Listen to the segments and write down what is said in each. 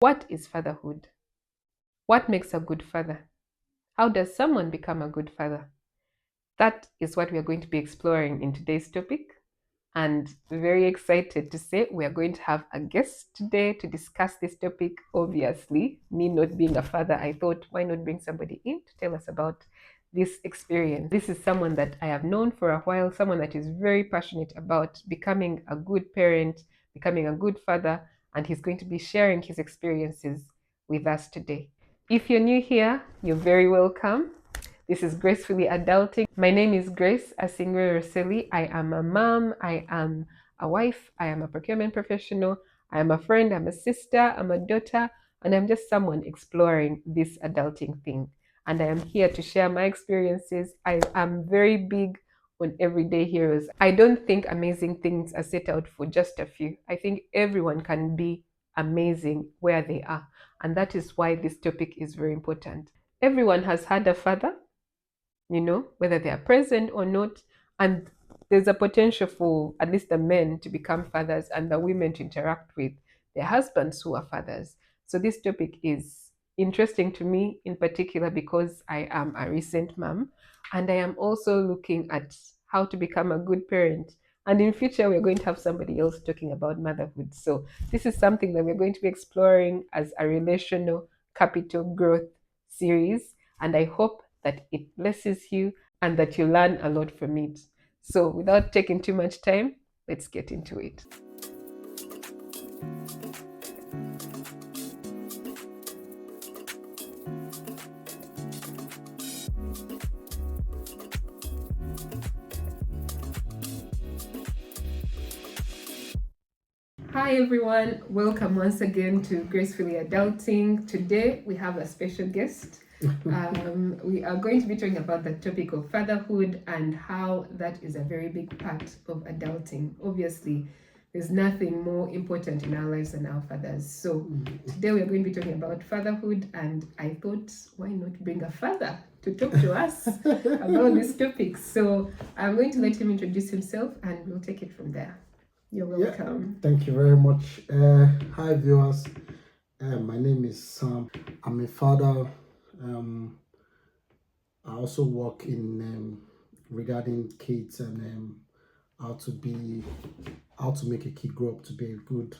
What is fatherhood? What makes a good father? How does someone become a good father? That is what we are going to be exploring in today's topic. And very excited to say we are going to have a guest today to discuss this topic. Obviously, me not being a father, I thought, why not bring somebody in to tell us about this experience? This is someone that I have known for a while, someone that is very passionate about becoming a good parent, becoming a good father, and he's going to be sharing his experiences with us today. If you're new here, you're very welcome. This is Gracefully Adulting. My name is Grace Asingwe Roseli. I am a mom, I am a wife, I am a procurement professional, I am a friend, I'm a sister, I'm a daughter, and I'm just someone exploring this adulting thing. And I am here to share my experiences. I am very big on everyday heroes. I don't think amazing things are set out for just a few. I think everyone can be amazing where they are. And that is why this topic is very important. Everyone has had a father, whether they are present or not. And there's a potential for at least the men to become fathers and the women to interact with their husbands who are fathers. So this topic is interesting to me in particular because I am a recent mom and I am also looking at how to become a good parent. And in future, we're going to have somebody else talking about motherhood. So this is something that we're going to be exploring as a relational capital growth series. And I hope that it blesses you and that you learn a lot from it. So, without taking too much time, let's get into it. Hi, everyone. Welcome once again to Gracefully Adulting. Today, we have a special guest. We are going to be talking about the topic of fatherhood and how that is a very big part of adulting. Obviously, there's nothing more important in our lives than our fathers. So, today we are going to be talking about fatherhood, and I thought, why not bring a father to talk to us about this topic? So, I'm going to let him introduce himself and we'll take it from there. You're welcome. Yeah, thank you very much. Hi, viewers. My name is Sam. I'm a father. Um, I also work in regarding kids and how to be, how to make a kid grow up to be a good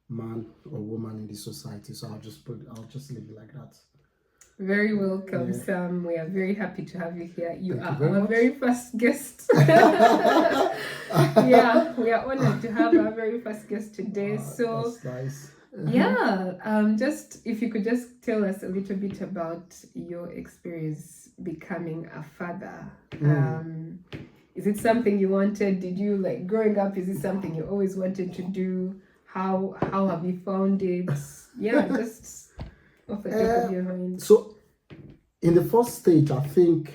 man or woman in the society. So I'll just leave it like that. Very welcome, Yeah. Sam. We are very happy to have you here. You Thank you are very our much. very first guest. Yeah, we are honored to have our very first guest today. So, That's nice. yeah, just if you could just tell us a little bit about your experience becoming a father. Is it something you wanted? Did you like growing up? Is it something you always wanted to do? How have you found it? Yeah, just off the top of your mind. So in the first stage, I think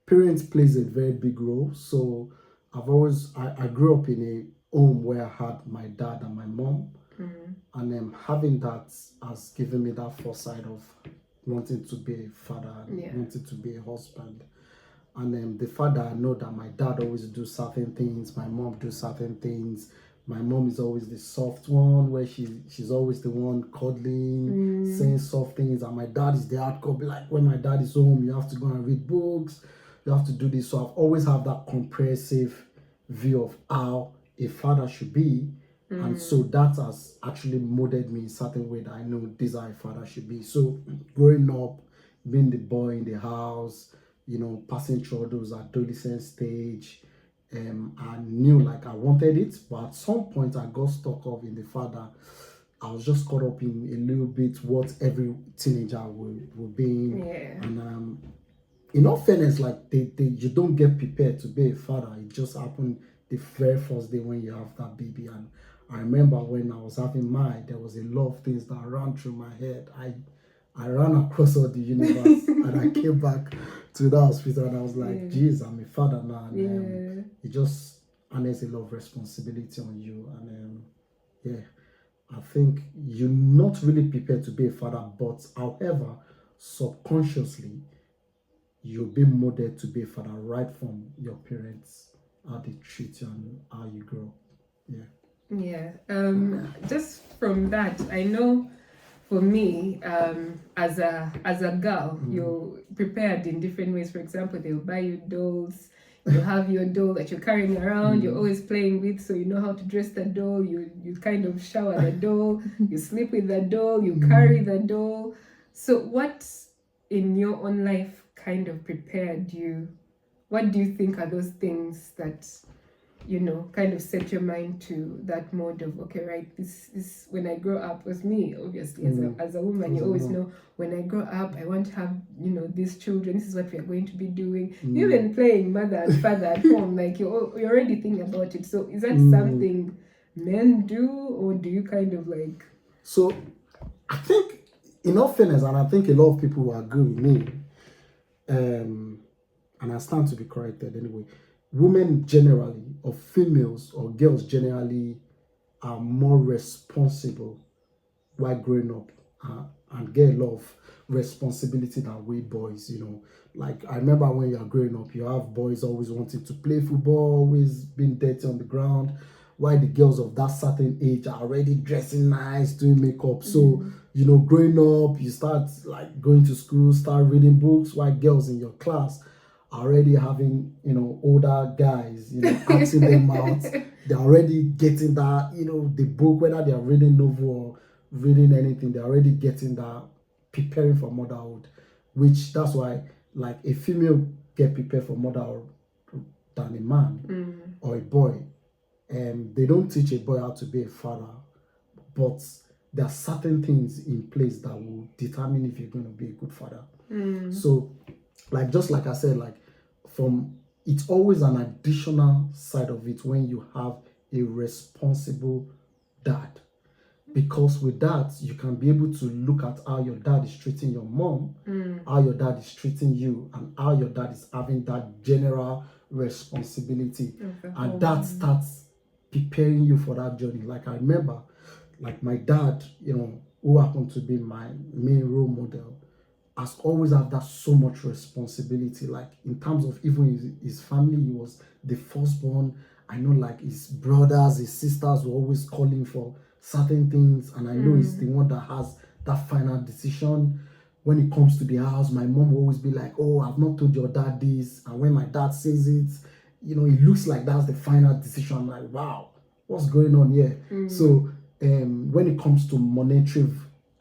parents plays a very big role. So I grew up in a home where I had my dad and my mom, and having that has given me that foresight of wanting to be a father and Yeah. wanting to be a husband. And the father, I know that my dad always do certain things, my mom do certain things. My mom is always the soft one, where she's always the one cuddling, saying soft things, and my dad is the hardcore. Be like, when my dad is home, you have to go and read books, you have to do this. So I've always had that comprehensive view of how a father should be. And so that has actually molded me in a certain way that I know this is how a father should be. So growing up, being the boy in the house, passing through those adolescent stage, I knew like I wanted it, but at some point I got stuck up in the father. I was just caught up in a little bit what every teenager will be in. Yeah. And in all fairness, like you don't get prepared to be a father. It just happened the very first day when you have that baby. And I remember when I was having mine, there was a lot of things that ran through my head. I ran across all the universe and I came back to the hospital and I was like, geez, I'm a father now. And it just harness a lot of responsibility on you. And yeah, I think you're not really prepared to be a father, but however, subconsciously, you'll be molded to be a father right from your parents, how they treat you and how you grow. Yeah. Yeah. Just from that, I know for me, as a girl, Mm, you're prepared in different ways. For example, they'll buy you dolls. You have your doll that you're carrying around. You're mm, always playing with, so you know how to dress the doll. You kind of shower the doll. You sleep with the doll. You carry mm. the doll. So what in your own life kind of prepared you? What do you think are those things that kind of set your mind to that mode of, okay, right, this when I grow up, with me, obviously, as a Mm. as a woman, As you a always mom. know, when I grow up, I want to have, these children. This is what we are going to be doing. Mm. Even playing mother and father at home, like you already think about it. So is that Mm. something men do, or do you kind of like? So I think, in all fairness, and I think a lot of people will agree with me, um, and I stand to be corrected anyway, women generally, or females or girls generally, are more responsible while growing up, and get a lot of responsibility than we boys, Like, I remember when you're growing up, you have boys always wanting to play football, always being dirty on the ground, while the girls of that certain age are already dressing nice, doing makeup. So, growing up, you start like going to school, start reading books, while girls in your class are already having, older guys, asking them out. They're already getting that, the book, whether they're reading novel or reading anything, they're already getting that, preparing for motherhood, which that's why, like, a female get prepared for motherhood than a man or a boy. They don't teach a boy how to be a father, but there are certain things in place that will determine if you're going to be a good father. So, like, just like I said, like, from it's always an additional side of it when you have a responsible dad, because with that you can be able to look at how your dad is treating your mom, how your dad is treating you, and how your dad is having that general responsibility, and that starts preparing you for that journey. Like, I remember, like, my dad, who happened to be my main role model, has always had that so much responsibility, like, in terms of even his family. He was the firstborn. I know, like, his brothers, his sisters were always calling for certain things, and I know he's the one that has that final decision. When it comes to the house, my mom will always be like, oh, I've not told your dad this, and when my dad says it, it looks like that's the final decision. I'm like, wow, what's going on here? So, when it comes to monetary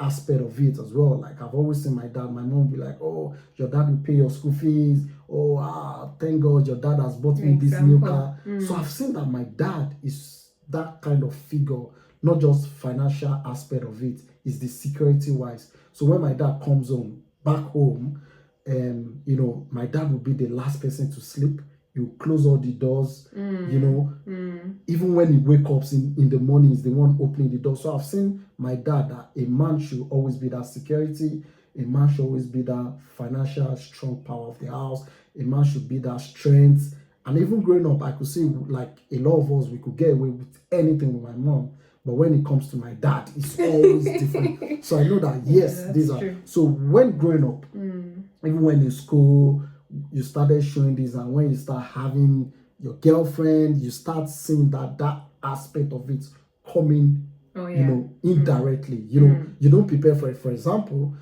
aspect of it as well, like, I've always seen my mom be like, oh, your dad will pay your school fees. Oh, thank God your dad has bought me this new car. So I've seen that my dad is that kind of figure, not just financial aspect of it, is the security wise. So when my dad comes home, back home, my dad will be the last person to sleep. You close all the doors, even when he wakes up in the morning, he's the one opening the door. So I've seen my dad, that a man should always be that security, a man should always be that financial strong power of the house, a man should be that strength. And even growing up, I could see, like, a lot of us, we could get away with anything with my mom. But when it comes to my dad, it's always different. So I know that, yes, Yeah, these that's are. true. So when growing up, even when in school, you started showing this, and when you start having your girlfriend, you start seeing that aspect of it coming, Oh yeah. indirectly. You don't prepare for it. For example,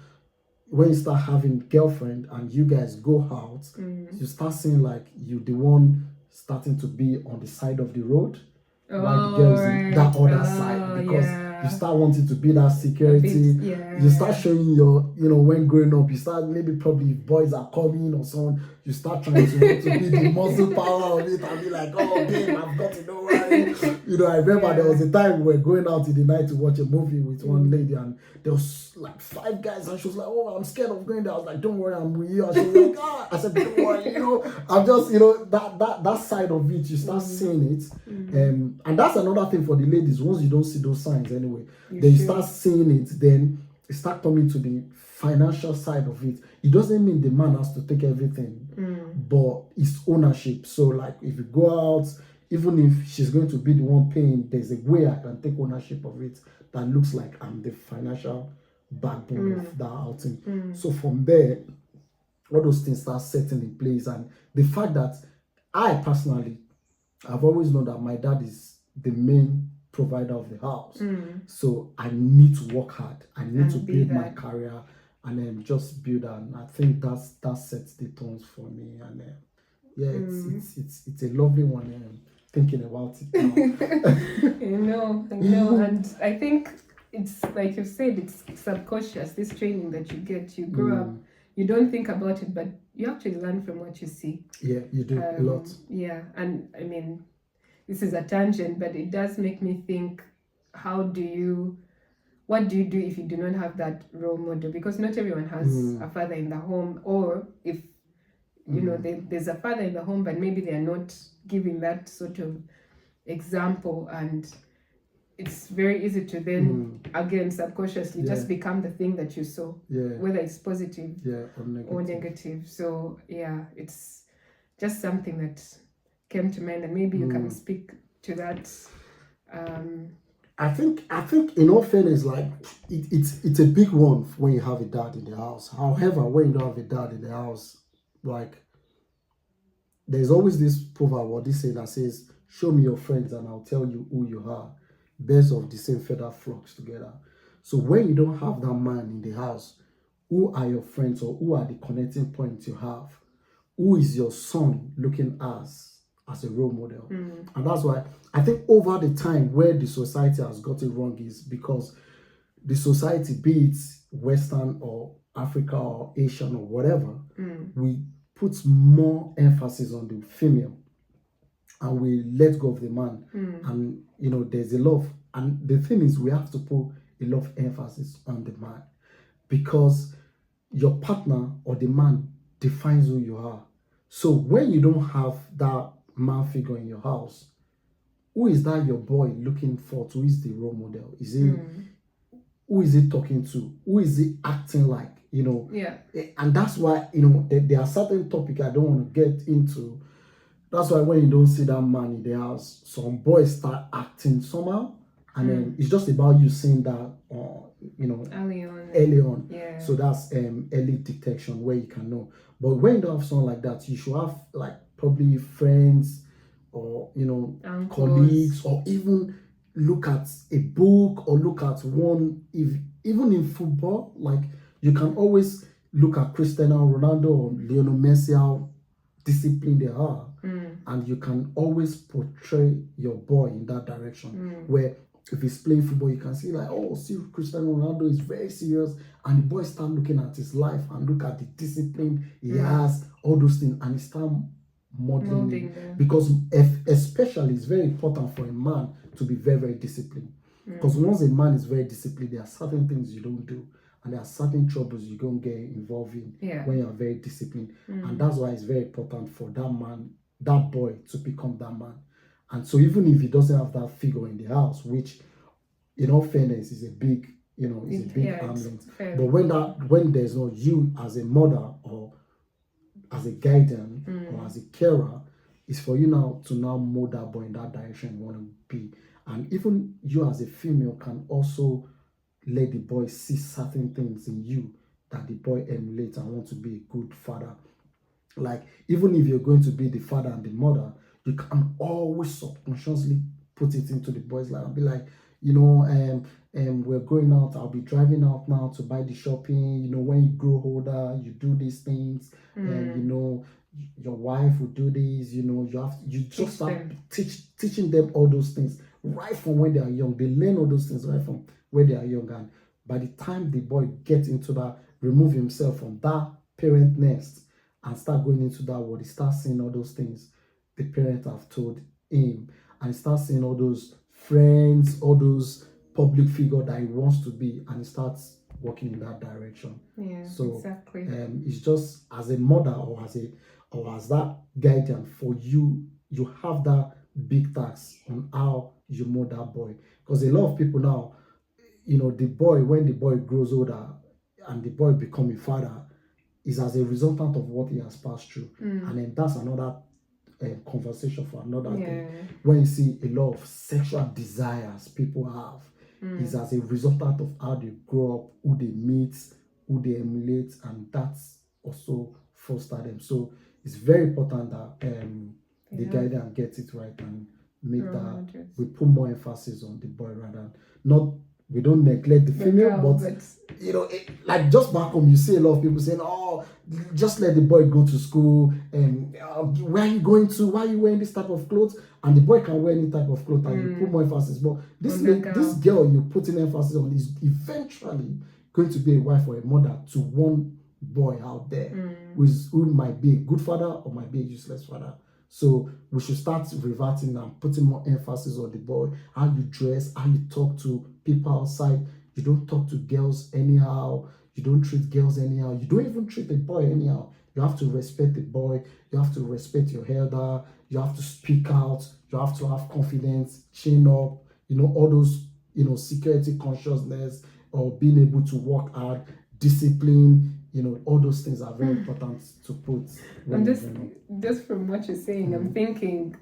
when you start having girlfriend and you guys go out, you start seeing, like, you the one starting to be on the side of the road, while the girl is in that other side, because you start wanting to be that security. You start showing your, when growing up, you start, maybe probably if boys are coming or someone, you start trying to want to be the muscle power of it and be like, oh, babe, I've got to know why. I remember there was a time we were going out in the night to watch a movie with one lady, and there was like 5 guys, and she was like, oh, I'm scared of going there. I was like, don't worry, I'm with you. And she was like, ah. I said, don't worry, I'm just, that side of it, you start seeing it. And that's another thing for the ladies. Once you don't see those signs anyway, then you start seeing it, then you start coming to the financial side of it. It doesn't mean the man has to take everything, but it's ownership. So, like, if you go out, even if she's going to be the one paying, there's a way I can take ownership of it that looks like I'm the financial backbone of that outing. So from there, all those things start setting in place. And the fact that I personally, I've always known that my dad is the main provider of the house. Mm. So I need to work hard. I need to And be build my that. career and then just build. And I think that sets the tones for me. And yeah, it's a lovely one. Thinking about it now. I know, and I think it's like you said, it's subconscious. This training that you get, you grow up, you don't think about it, but you actually learn from what you see. Yeah, you do a lot. Yeah, and I mean, this is a tangent, but it does make me think: what do you do if you do not have that role model? Because not everyone has a father in the home, or if there's a father in the home, but maybe they are not giving that sort of example, and it's very easy to then again subconsciously just become the thing that you saw, whether it's positive or negative. So yeah, it's just something that came to mind, and maybe you can speak to that. I think in all fairness, like it's a big one when you have a dad in the house. However, when you don't have a dad in the house, like there's always this proverb or this saying that says, "Show me your friends and I'll tell you who you are." Birds of the same feather flocks together. So when you don't have that man in the house, who are your friends or who are the connecting points you have? Who is your son looking as a role model? And that's why I think over the time where the society has got it wrong is because the society, be it Western or Africa or Asian or whatever, we put more emphasis on the female and we let go of the man. And there's a lot of, and the thing is we have to put a lot of emphasis on the man because your partner or the man defines who you are. So when you don't have that man figure in your house, who is that your boy looking for? Who is the role model? Is he who is he talking to? Who is he acting like? Yeah. And that's why there are certain topics I don't want to get into. That's why when you don't see that man in the house, some boys start acting somehow, and then it's just about you seeing that, early on. Yeah. So that's early detection where you can know. But when you don't have someone like that, you should have like probably friends or Uncles. colleagues, or even look at a book or look at one. If even in football, like you can always look at Cristiano Ronaldo or Lionel Messi, how disciplined they are, and you can always portray your boy in that direction. Where if he's playing football, you can see like, oh, see, Cristiano Ronaldo is very serious, and the boy start looking at his life and look at the discipline he has, all those things, and he start modeling it. Because especially it's very important for a man to be very, very disciplined. Because once a man is very disciplined, there are certain things you don't do, and there are certain troubles you don't get involved in when you are very disciplined. And that's why it's very important for that man, that boy, to become that man. And so even if he doesn't have that figure in the house, which in all fairness is a big, is a big arm length. But when there's no you as a mother or as a guardian or as a carer, it's for you now to now mold that boy in that direction you want to be. And even you as a female can also let the boy see certain things in you that the boy emulates and want to be a good father. Like, even if you're going to be the father and the mother, you can always subconsciously put it into the boy's life and be like, we're going out, I'll be driving out now to buy the shopping. When you grow older, you do these things, and your wife will do this. You just start teaching them all those things right from when they are young. They learn all those things right from when they are young, and by the time the boy gets into that, remove himself from that parent nest and start going into that world, he starts seeing all those things the parent have told him, and he starts seeing all those friends, all those public figure that he wants to be, and he starts working in that direction. Yeah, so exactly. It's just as a mother or as that guardian for you, you have that big task on how you mold that boy. Because a lot of people now, the boy, when the boy grows older and the boy become a father, is as a resultant of what he has passed through. And then that's another conversation for another day. When you see a lot of sexual desires people have, is as a resultant of how they grow up, who they meet, who they emulate, and that's also foster them. So it's very important that the guardian gets it right and make Role that models. we put more emphasis on the boy rather not we don't neglect the female, girl, but like just back home, you see a lot of people saying, "Oh, just let the boy go to school, and where are you going to? Why are you wearing this type of clothes?" And the boy can wear any type of clothes, and you put more emphasis. But this girl you're putting emphasis on is eventually going to be a wife or a mother to one boy out there, who might be a good father or might be a useless father. So we should start reverting and putting more emphasis on the boy, how you dress, how you talk to people outside. You don't talk to girls anyhow. You don't treat girls anyhow. You don't even treat a boy anyhow. You have to respect the boy. You have to respect your elder. You have to speak out. You have to have confidence, chin up, all those, security consciousness or being able to work hard, discipline, all those things are very important to put. I'm just from what you're saying, I'm thinking,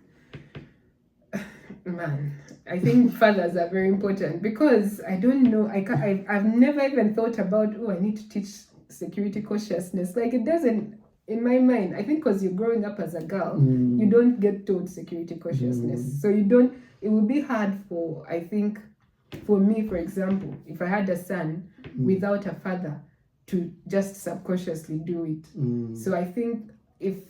man, I think fathers are very important because I don't know, I've never even thought about, I need to teach security consciousness. Like, it doesn't, in my mind, I think because you're growing up as a girl, you don't get taught security consciousness. So it would be hard I think, for me, for example, if I had a son without a father, to just subconsciously do it. So I think if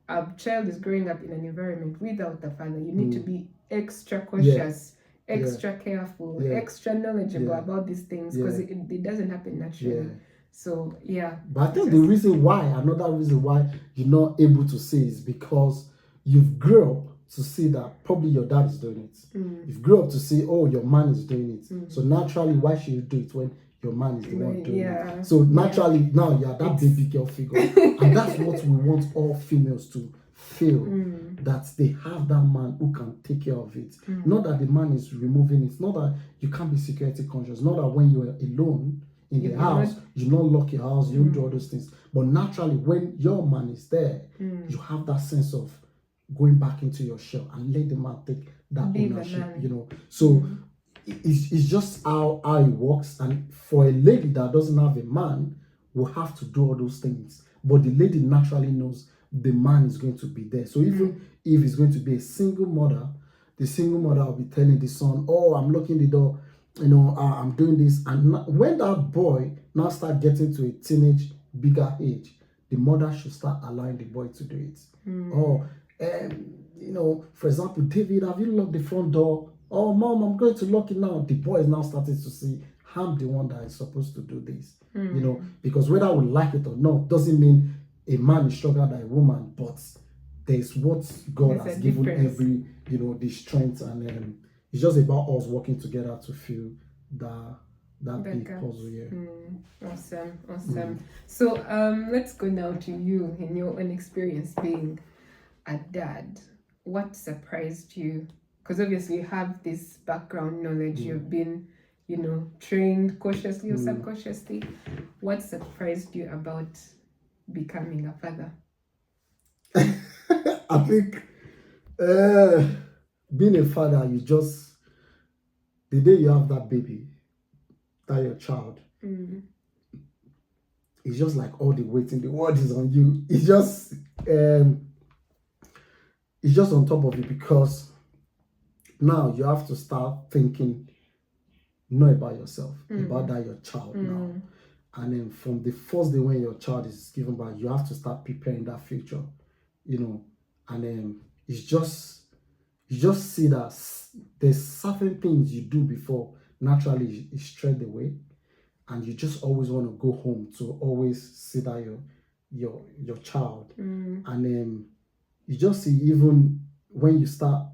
a child is growing up in an environment without a father, you need to be extra cautious, extra careful, extra knowledgeable about these things because it doesn't happen naturally. So but I think another reason why you're not able to say is because you've grew up to see that probably your dad is doing it. You've grew up to see, your man is doing it. So naturally, why should you do it when your man is the one doing it? So naturally, now you're that baby girl figure. And that's what we want all females to feel, that they have that man who can take care of it. Not that the man is removing it. Not that you can't be security conscious. Not that when you're alone in the house, you don't lock your house, you don't do all those things. But naturally, when your man is there, you have that sense of going back into your shell and let the man take that ownership, So it's just how it works. And for a lady that doesn't have a man, will have to do all those things. But the lady naturally knows the man is going to be there. So even if it's going to be a single mother, the single mother will be telling the son, I'm locking the door, I'm doing this. And when that boy now start getting to a teenage, bigger age, the mother should start allowing the boy to do it. For example, David, have you locked the front door? Oh, mom, I'm going to lock it now. The boy is now starting to see, I'm the one that is supposed to do this. Because whether we like it or not, doesn't mean a man is stronger than a woman, but there's what God has given every, the strength, and it's just about us working together to fill that big puzzle here. Awesome. So let's go now to you in your own experience being a dad. What surprised you? Because obviously you have this background knowledge, you've been, trained cautiously or subconsciously. What surprised you about becoming a father? I think being a father, the day you have that baby, that your child, it's just like all the weight in the world is on you. It's just on top of you, because now you have to start thinking not about yourself, about that your child now. And then from the first day when your child is given birth, you have to start preparing that future, and then you just see that there's certain things you do before naturally is straight away, and you just always want to go home to always see that your child. And then you just see, even when you start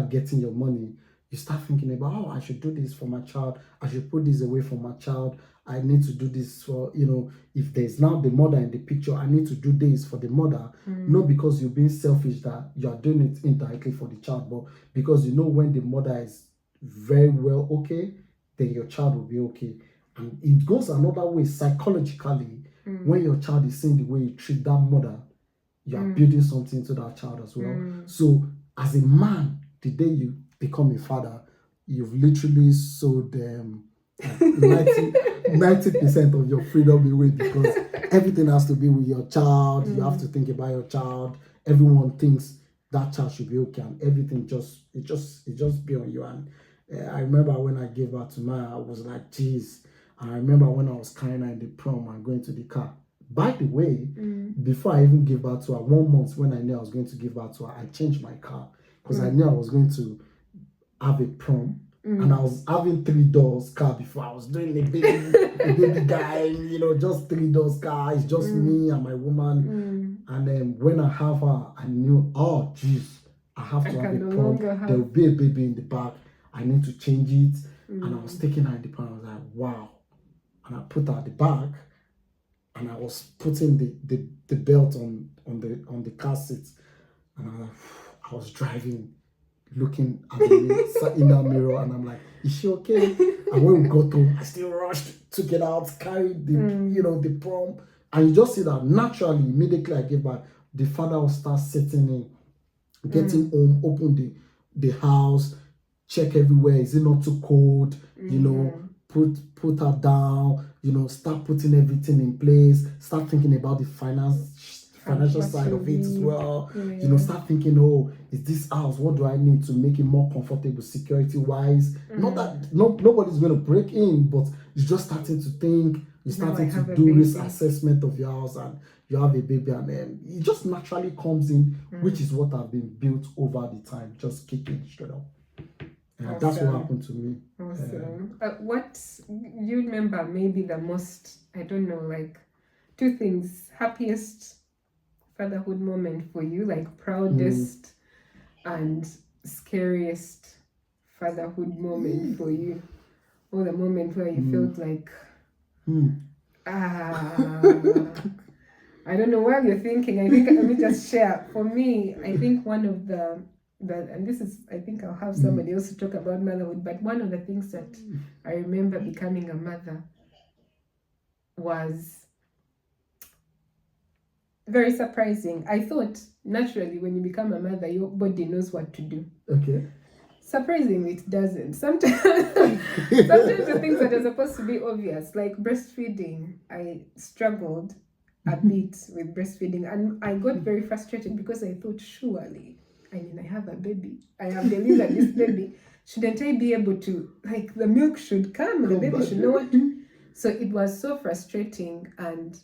getting your money, you start thinking about, I should do this for my child, I should put this away for my child, I need to do this for, if there's now the mother in the picture, I need to do this for the mother. Not because you're being selfish that you are doing it indirectly for the child, but because when the mother is very well okay, then your child will be okay. And it goes another way psychologically. When your child is seeing the way you treat that mother, you are building something to that child as well. So as a man, the day you become a father, you've literally sold 90% of your freedom away, because everything has to be with your child. You have to think about your child. Everyone thinks that child should be okay, and everything just be on you. And I remember when I gave birth to Maya, I was like, geez. And I remember when I was carrying her in the prom and going to the car. By the way, before I even gave birth to her, 1 month when I knew I was going to give birth to her, I changed my car because I knew I was going to have a prom. And I was having 3 doors car before. I was doing a baby guy, just 3 doors car. It's just me and my woman. And then when I have her, I knew, oh, geez, I have to have a prom. There will be a baby in the back. I need to change it. And I was taking her in the prom. I was like, wow. And I put her at the back. And I was putting the belt on the car seat. And I was driving, looking at the inner mirror, and I'm like, is she okay? And when we got home, I still rushed, took it out, carried the prom. And you just see that naturally, immediately I gave back, the father will start setting in, getting home, open the house, check everywhere. Is it not too cold? Put her down, start putting everything in place, start thinking about the financial side of it as well. Start thinking, oh, is this house, what do I need to make it more comfortable security wise? Not that nobody's going to break in, but you're just starting to think, you're starting to do risk assessment of your house, and you have a baby, and then it just naturally comes in, which is what I've been built over the time, just kicking straight up. Awesome. That's what happened to me. Awesome. What you remember maybe the most, I don't know, like 2 things, happiest fatherhood moment for you, like proudest and scariest fatherhood moment for you, or the moment where you felt like I don't know what you're thinking. I think let me just share. For me, I think one of the and this is, I think I'll have somebody else to talk about motherhood, but one of the things that I remember becoming a mother was very surprising. I thought naturally when you become a mother, your body knows what to do. Okay. Surprisingly, it doesn't. Sometimes the things that are supposed to be obvious, like breastfeeding, I struggled a bit with breastfeeding, and I got very frustrated because I thought, surely, I have a baby, I have delivered this baby, shouldn't I be able to, like, the milk should come, the baby should know what to. So it was so frustrating, and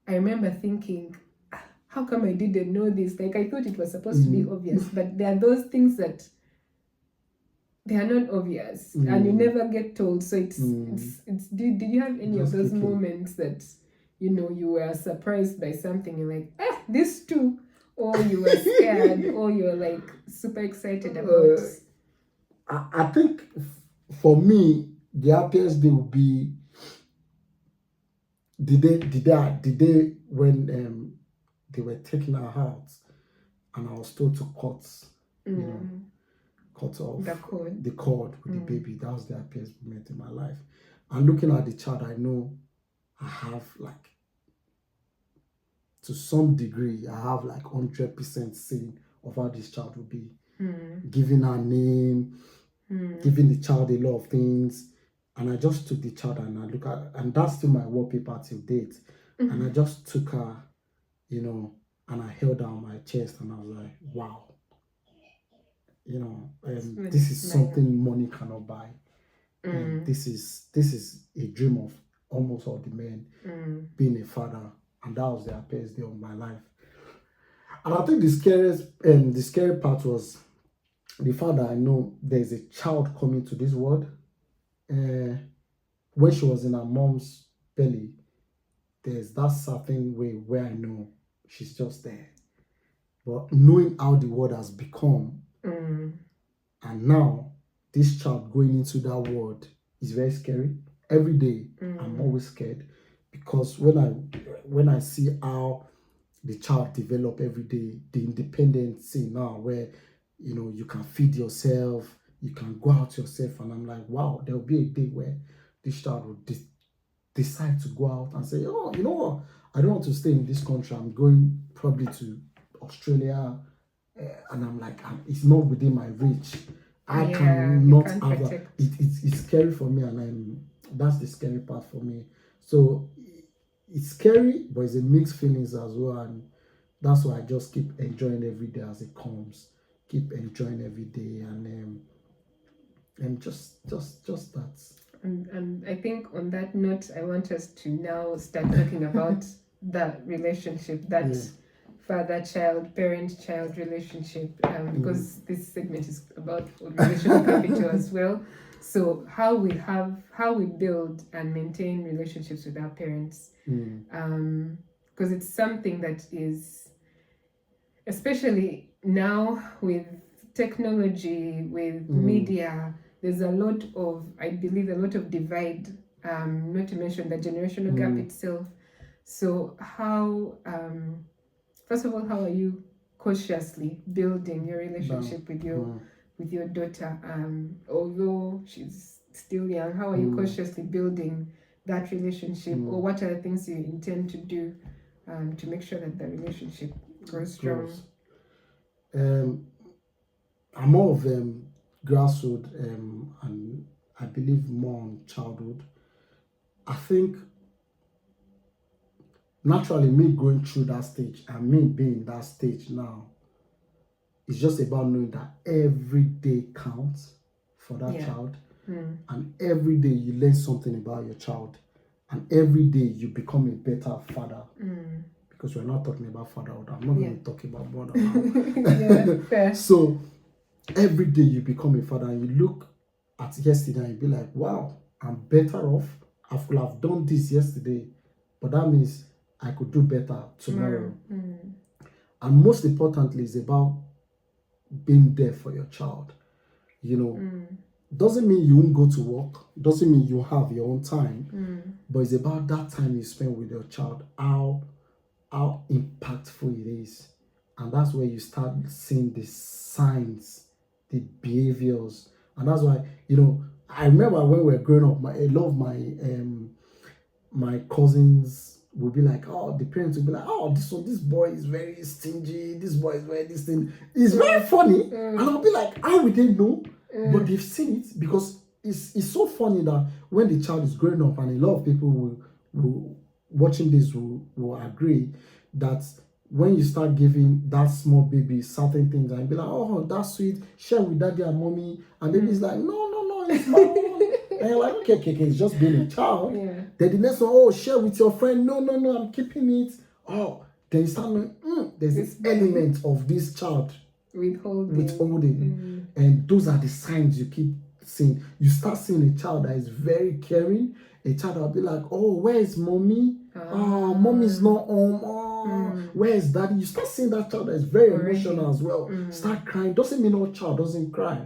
I remember thinking, how come I didn't know this? Like, I thought it was supposed to be obvious, but there are those things that they are not obvious, and you never get told. So it's did you have any of those moments that you were surprised by something, you're like, this too, or you were scared, or you're like super excited about? I think for me, the happiest day would be the day when they were taking her out, and I was told to cut off the cord with the baby. That was the happiest moment in my life. And looking at the child, I know I have, like, to some degree, I have like 100% saying of how this child will be. Giving her name, giving the child a lot of things. And I just took the child and I look at, and that's still my wallpaper till date. And I just took her, and I held her on my chest, and I was like, wow. This is something money cannot buy. This is a dream of almost all the men, being a father, and that was the happiest day of my life. And I think the scary part was the fact that I know there's a child coming to this world. When she was in her mom's belly, there's that certain way where I know she's just there. But knowing how the world has become, and now this child going into that world is very scary. Every day I'm always scared, because when I see how the child develop every day, the independency now where you can feed yourself, you can go out yourself, and I'm like, wow, there'll be a day where this child will decide to go out and say, oh, you know what, I don't want to stay in this country, I'm going probably to Australia, and I'm like, it's not within my reach. I cannot have that. It's scary for me, and that's the scary part for me. So it's scary, but it's a mixed feelings as well. And That's why I just keep enjoying every day as it comes. Keep enjoying every day, and just that. And I think on that note, I want us to now start talking about the relationship, that Yeah. father-child, parent-child relationship, Mm. because this segment is about relational capital as well. So how we build and maintain relationships with our parents, Mm. because it's something that is, especially now with technology, with Mm. media, there's a lot of, I believe, a lot of divide, not to mention the generational gap Mm. itself. So first of all, how are you cautiously building your Now. relationship Mm. with your daughter, although she's still young? How are you Mm. cautiously building that relationship, or Mm. what are the things you intend to do to make sure that the relationship grows strong? Gross. Um, I'm more of grassroots, and I believe more on childhood. I think naturally me going through that stage and me being in that stage now, it's just about knowing that every day counts for that Yeah. child, Mm. and every day you learn something about your child, and every day you become a better father. Mm. Because we're not talking about fatherhood. I'm not Yeah. going to talk about mother now. Yeah, fair. So every day you become a father and you look at yesterday and you be like, wow, I'm better off. I could have done this yesterday, but that means I could do better tomorrow. Mm. And most importantly, is about being there for your child. You know, Mm. doesn't mean you won't go to work, doesn't mean you have your own time, Mm. but it's about that time you spend with your child, how impactful it is. And that's where you start seeing the signs, the behaviors. And that's why, I remember when we were growing up, a lot of my cousins would be like, oh, the parents would be like, oh, this boy is very stingy, this boy is very this thing. It's very funny. And I'll be like, how would they know? But they've seen it, because it's so funny that when the child is growing up, and a lot of people will watching this will agree that when you start giving that small baby certain things and be like, oh, that's sweet, share with daddy and mommy, and baby's like, no, no, no, it's my own. And you're like, okay, it's just being a child. Yeah. Then the next one, oh, share with your friend. No, no, no, I'm keeping it. Oh, then you start knowing, there's this element of this child withholding. And those are the signs you keep seeing. You start seeing a child that is very caring, a child that will be like, oh, where is mommy? Oh, mommy's not home. Oh, where is daddy? You start seeing that child that is very emotional as well. Start crying. Doesn't mean no child doesn't cry.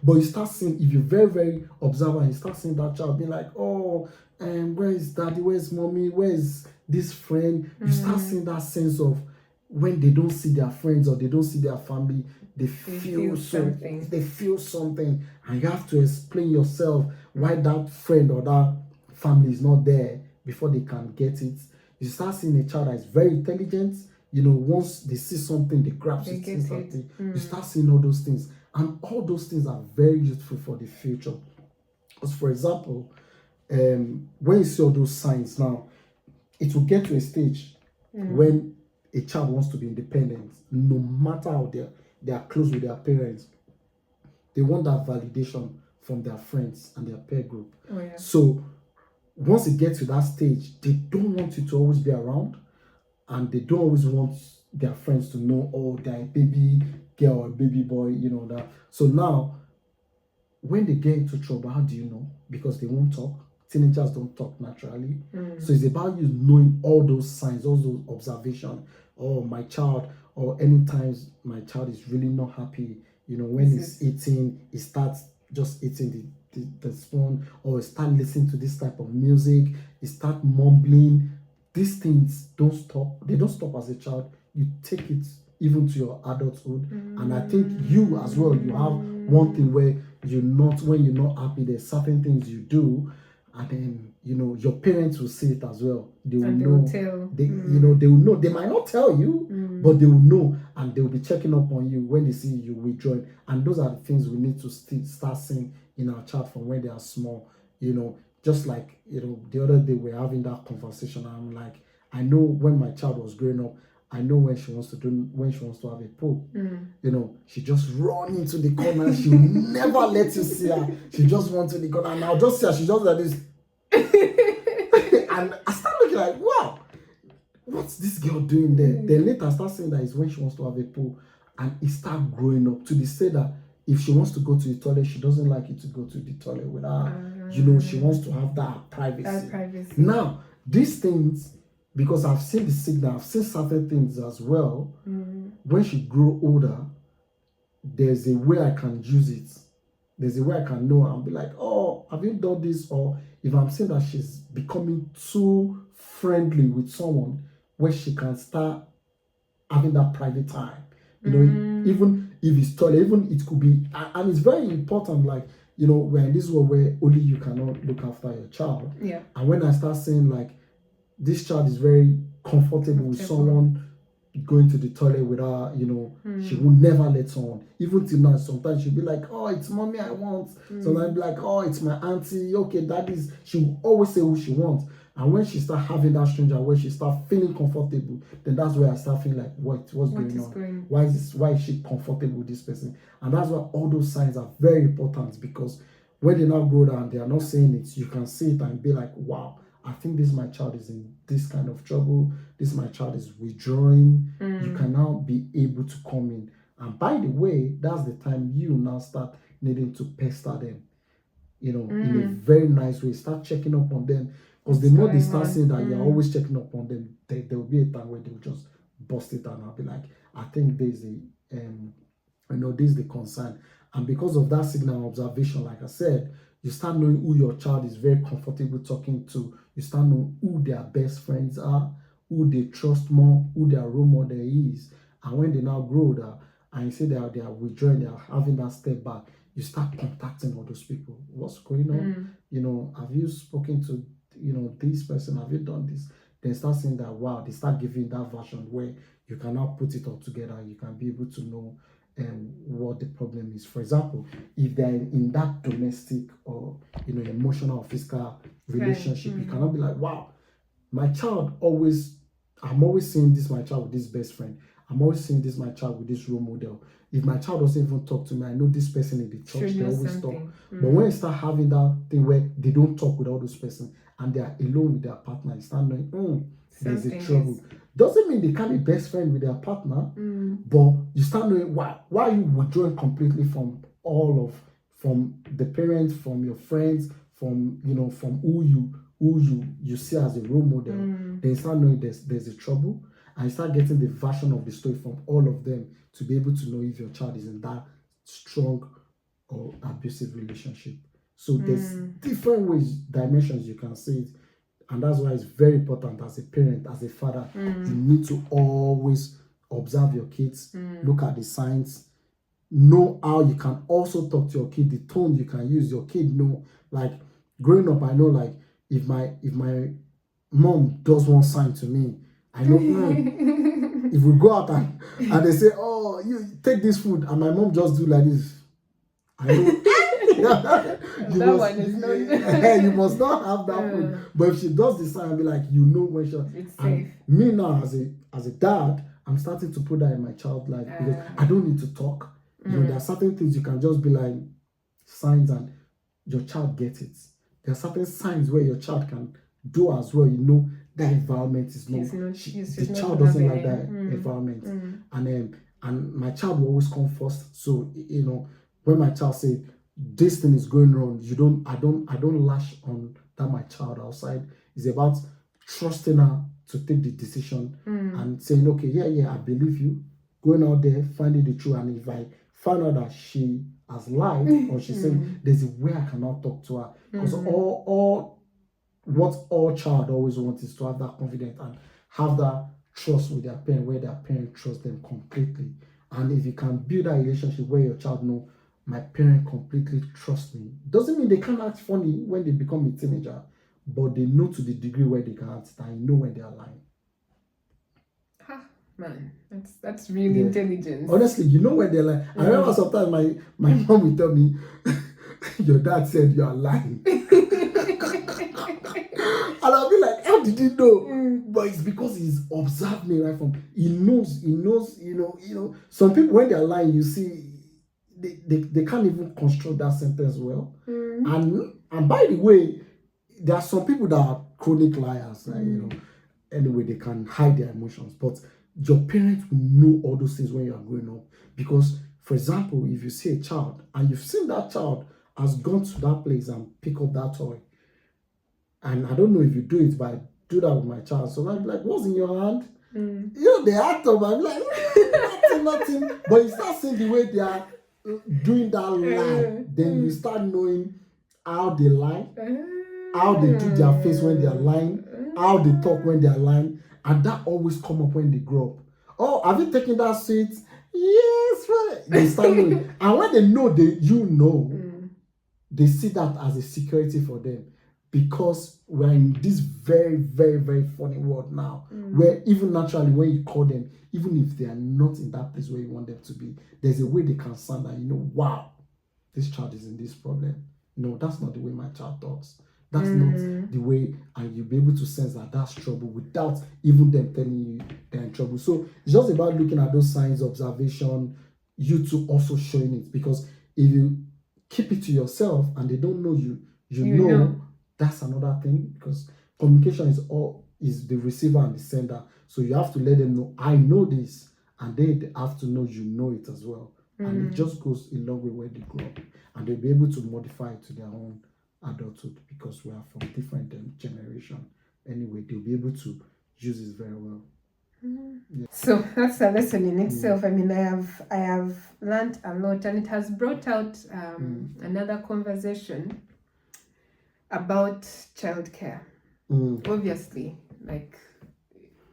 But you start seeing, if you're very, very observant, you start seeing that child be like, oh, where is daddy? Where's mommy? Where's this friend? You start seeing that sense of when they don't see their friends or they don't see their family, they feel something. They feel something, and you have to explain yourself why that friend or that family is not there before they can get it. You start seeing a child that is very intelligent. Once they see something, they grasp it instantly. You start seeing all those things, and all those things are very useful for the future. Because, for example, when you see all those signs now, it will get to a stage when a child wants to be independent, no matter how they are close with their parents, they want that validation from their friends and their peer group. Oh, yeah. So once it gets to that stage, they don't want you to always be around, and they don't always want their friends to know, oh, they're a baby girl or a baby boy, that. So now, when they get into trouble, how do you know? Because they won't talk. Teenagers don't talk naturally. So it's about you knowing all those signs, all those observations. Oh, my child, or any times my child is really not happy. When he's eating, he starts just eating the spoon, or he start listening to this type of music, he start mumbling. These things don't stop. They don't stop as a child. You take it even to your adulthood. And I think you as well, you have one thing where when you're not happy, there's certain things you do, and then your parents will see it as well. They will know. They will know. They might not tell you, but they will know, and they will be checking up on you when they see you withdrawing. And those are the things we need to start seeing in our child from when they are small. Just like the other day we were having that conversation. I'm like, I know when my child was growing up, I know when she wants to have a poo. She just run into the corner. She'll never let you see her. She just runs to the corner, and I'll just see her. She just like this. And I start looking like, wow, what's this girl doing there? Then later I start saying that it's when she wants to have a poo, and it start growing up to the state that if she wants to go to the toilet, she doesn't like it to go to the toilet with her. She wants to have that privacy. Now, these things, because I've seen the signal, I've seen certain things as well. When she grow older, there's a way I can use it. There's a way I can know and be like, oh, have you done this? Or if I'm seeing that she's becoming too friendly with someone, where she can start having that private time. Even if it's toilet, even it could be, and it's very important, like, we're in this world where only you cannot look after your child. Yeah. And when I start saying, like, this child is very comfortable with someone going to the toilet with her, she will never let someone. Even till now, sometimes she'll be like, oh, it's mommy I want. Sometimes be like, oh, it's my auntie. Okay, that is, she will always say who she wants. And when she start having that stranger, where she start feeling comfortable, then that's where I start feeling like, what's going on? Why is she comfortable with this person? And that's why all those signs are very important, because when they now grow down, they are not saying it. You can see it and be like, wow, I think my child is in this kind of trouble. My child is withdrawing. You can now be able to come in. And by the way, that's the time you now start needing to pester them, in a very nice way. Start checking up on them. Because the more they start saying that you're always checking up on them, there will be a time where they'll just bust it down. I'll be like, I think there's this is the concern. And because of that signal observation, like I said, you start knowing who your child is very comfortable talking to. You start knowing who their best friends are, who they trust more, who their role model is. And when they now grow older, and you see they are withdrawing, they are having that step back, you start contacting all those people. What's going on? Have you spoken to this person? Have you done this? They start saying that, wow, they start giving that version where you can now put it all together. You can be able to know what the problem is. For example, if they're in that domestic or emotional or physical relationship, you cannot be like, wow, I'm always seeing this my child with this best friend. I'm always seeing this my child with this role model. If my child doesn't even talk to me, I know this person in the church, they always talk. But when you start having that thing where they don't talk with all those persons and they are alone with their partner, you start knowing, there's a trouble. Doesn't mean they can't be best friend with their partner, but you start knowing why are you withdrawing completely from the parents, from your friends, from who you see as a role model. Then you start knowing there's a trouble, and you start getting the version of the story from all of them to be able to know if your child is in that strong or abusive relationship. So there's different dimensions you can see it. And that's why it's very important as a parent, as a father, you need to always observe your kids, look at the signs, know how you can also talk to your kid, the tone you can use. Your kid know, like growing up, I know, like if my mom does one sign to me, I know if we go out and they say, oh, you take this food, and my mom just do like this, I know. You must not have that food. But if she does the sign, I'll be like, when it's safe. Me now, as a dad, I'm starting to put that in my child's life, because I don't need to talk. There are certain things you can just be like signs, and your child gets it. There are certain signs where your child can do as well. That environment is not. The child doesn't like that environment, and my child will always come first. So when my child says this thing is going wrong, I don't lash on that my child outside. It's about trusting her to take the decision and saying, okay, yeah, I believe you. Going out there, finding the truth, and if I find out that she has lied or she's saying, there's a way I cannot talk to her, because what all child always wants is to have that confidence and have that trust with their parent, where their parent trusts them completely. And if you can build a relationship where your child know, my parent completely trusts me, doesn't mean they can't act funny when they become a teenager, but they know to the degree where they can act, and know when they are lying. Man, that's really intelligent. Honestly, when they're like, I remember sometimes my mom would tell me, your dad said you are lying. And I'll be like, how did you know? but it's because he's observed me right from. He knows. Some people when they're lying, you see, they can't even construct that sentence well. And by the way, there are some people that are chronic liars, right? Anyway, they can hide their emotions, but your parents will know all those things when you are growing up. Because, for example, if you see a child and you've seen that child has gone to that place and pick up that toy, and I don't know if you do it, but I do that with my child. So I'm like, what's in your hand? The act of, I'm like, nothing. But you start seeing the way they are doing that lie, then you start knowing how they lie, how they do their face when they are lying, how they talk when they are lying, and that always come up when they grow up. Oh, have you taken that sweet? Yes, right. They start knowing, and when they know they see that as a security for them, because we're in this very, very, very funny world now, where even naturally when you call them, even if they are not in that place where you want them to be, there's a way they can stand and wow, this child is in this problem. No, that's not the way my child talks. That's not the way, and you'll be able to sense that that's trouble without even them telling you they're in trouble. So it's just about looking at those signs, observation, you two also showing it. Because if you keep it to yourself and they don't know you know that's another thing. Because communication is the receiver and the sender. So you have to let them know, I know this, and they have to know you know it as well. And it just goes a long way where they grow up, and they'll be able to modify it to their own adulthood, because we are from different generation. Anyway, they'll be able to use it very well. Yeah. So that's a lesson in itself. I mean, I have learned a lot, and it has brought out another conversation about childcare. Obviously, like,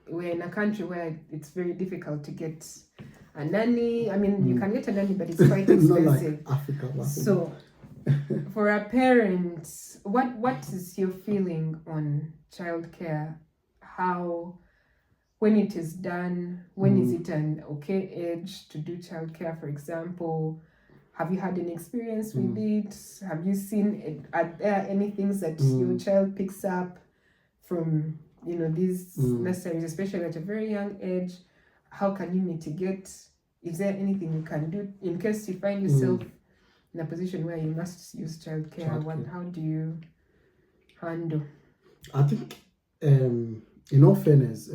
we're in a country where it's very difficult to get a nanny. I mean, you can get a nanny, but it's quite expensive. Not like Africa. So, for a parent, what is your feeling on childcare? How, when it is done, when is it an okay age to do childcare, for example? Have you had any experience with it? Have you seen it? Are there any things that your child picks up from, these necessaries, especially at a very young age? How can you mitigate? Is there anything you can do in case you find yourself in a position where you must use childcare? How do you handle? I think, in all fairness,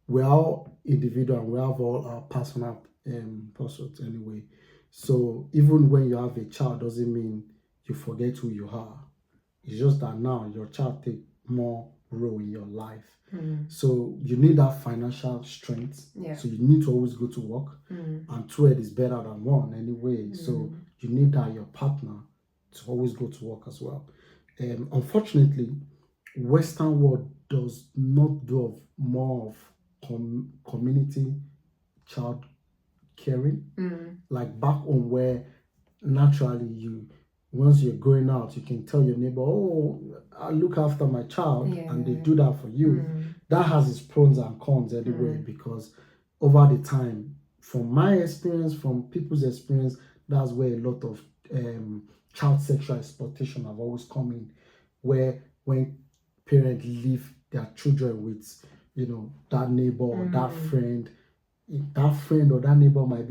we're all individual and we have all our personal pursuits anyway. So even when you have a child, doesn't mean you forget who you are. It's just that now your child take more role in your life. So you need that financial strength. Yeah. So you need to always go to work. And two head is better than one anyway. So you need that your partner to always go to work as well. Unfortunately, Western world does not do more of community child caring. Like back home, where naturally once you're going out, you can tell your neighbor, oh, I look after my child, and they do that for you. That has its pros and cons anyway, because over the time, from my experience, from people's experience, that's where a lot of child sexual exploitation have always come in, where when parents leave their children with, that neighbor or that friend or that neighbor might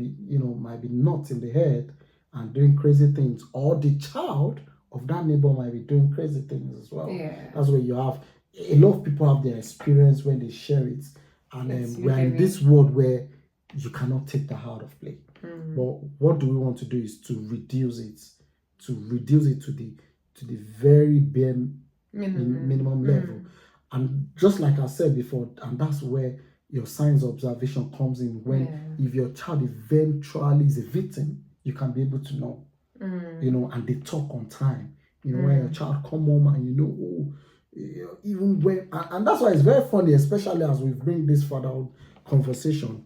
be nuts in the head and doing crazy things, or the child of that neighbor might be doing crazy things as well. That's where you have a lot of people have their experience when they share it, and we're in this world where you cannot take that out of play. But what do we want to do is to reduce it to the very bare minimum level. And just like I said before, and that's where your science observation comes in, when if your child eventually is a victim, you can be able to know, and they talk on time, when your child come home and even when, and that's why it's very funny, especially as we bring this fatherhood conversation.